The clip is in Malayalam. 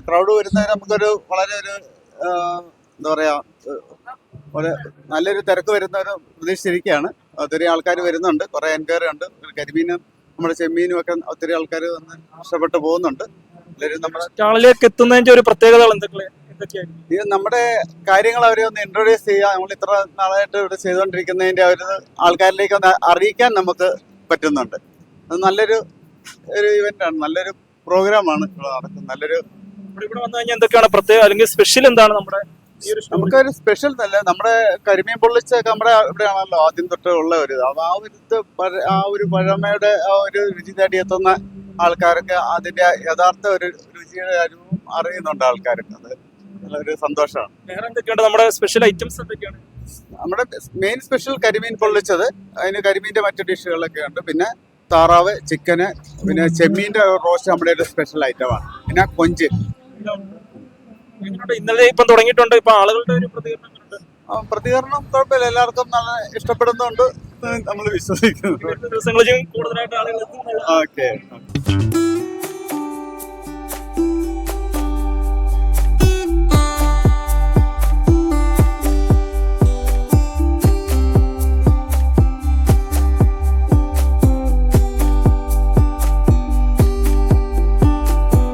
ക്രൗഡ് വരുന്നതിന് നമുക്കൊരു വളരെ ഒരു എന്താ പറയാ ഒരു നല്ലൊരു തിരക്ക് വരുന്ന ഒരു പ്രതീക്ഷിച്ചിരിക്കുകയാണ്. ഒത്തിരി ആൾക്കാർ വരുന്നുണ്ട്, കുറെ എൻക്വയറി ഉണ്ട്. കരിമീനും നമ്മുടെ ചെമ്മീനും ഒക്കെ ഒത്തിരി ആൾക്കാർ വന്ന് ഇഷ്ടപ്പെട്ട് പോകുന്നുണ്ട്. നമ്മുടെ സ്റ്റാളിലേക്ക് എത്തുന്നതിന്റെ ഒരു പ്രത്യേകതകൾ എന്തൊക്കെയായിരിക്കും? ഇത് നമ്മുടെ കാര്യങ്ങൾ അവരെ ഒന്ന് ഇൻട്രൊഡ്യൂസ് ചെയ്യുക. നമ്മൾ ഇത്ര നാളായിട്ട് ഇവിടെ ചെയ്തുകൊണ്ടിരിക്കുന്നതിന്റെ ഒരു ആൾക്കാരിലേക്ക് ഒന്ന് അറിയിക്കാൻ നമുക്ക് പറ്റുന്നുണ്ട്. അത് നല്ലൊരു ഇവന്റ് ആണ്, നല്ലൊരു പ്രോഗ്രാമാണ് ഇവിടെ നടക്കുന്നത്. നല്ലൊരു ഇവിടെ വന്നു കഴിഞ്ഞാൽ എന്തൊക്കെയാണ് പ്രത്യേക അല്ലെങ്കിൽ സ്പെഷ്യൽ എന്താണ് നമ്മുടെ ഈ ഒരു സ്റ്റോറിൽ? നമുക്കൊരു സ്പെഷ്യൽ നല്ല നമ്മുടെ കരിമീൻ പൊള്ളിച്ചൊക്കെ നമ്മുടെ ഇവിടെയാണല്ലോ ആദ്യം തൊട്ട് ഉള്ള ഒരു ഇത്. ആ ഒരു പഴമയുടെ ആ ഒരു രുചി തേടി എത്തുന്ന ആൾക്കാർക്ക് അതിന്റെ യഥാർത്ഥ ഒരു രുചിയുടെ അനുഭവം അറിയുന്നുണ്ട് ആൾക്കാർക്ക്. അത് നല്ലൊരു സന്തോഷമാണ്. വേറെ എന്തൊക്കെയാണ് നമ്മുടെ സ്പെഷ്യൽ ഐറ്റംസ് എന്തൊക്കെയാണ്? നമ്മുടെ മെയിൻ സ്പെഷ്യൽ കരിമീൻ പൊള്ളിച്ചത്, അതിന് കരിമീന്റെ മറ്റു ഡിഷുകളൊക്കെ ഉണ്ട്. പിന്നെ താറാവ്, ചിക്കന്, പിന്നെ ചെമ്മീന്റെ റോസ്റ്റ് നമ്മുടെ ഒരു സ്പെഷ്യൽ ഐറ്റമാണ്. പിന്നെ കൊഞ്ച്. ഇന്നലെ ഇപ്പം തുടങ്ങിയിട്ടുണ്ട്. ഇപ്പൊ ആളുകളുടെ ഒരു പ്രതികരണം കുഴപ്പമില്ല, എല്ലാവർക്കും നല്ല ഇഷ്ടപ്പെടുന്നുണ്ട് നമ്മൾ വിശ്വസിക്കുന്നു. ദിവസങ്ങളിലും കൂടുതലായിട്ട് ആളുകൾ ഓക്കെ.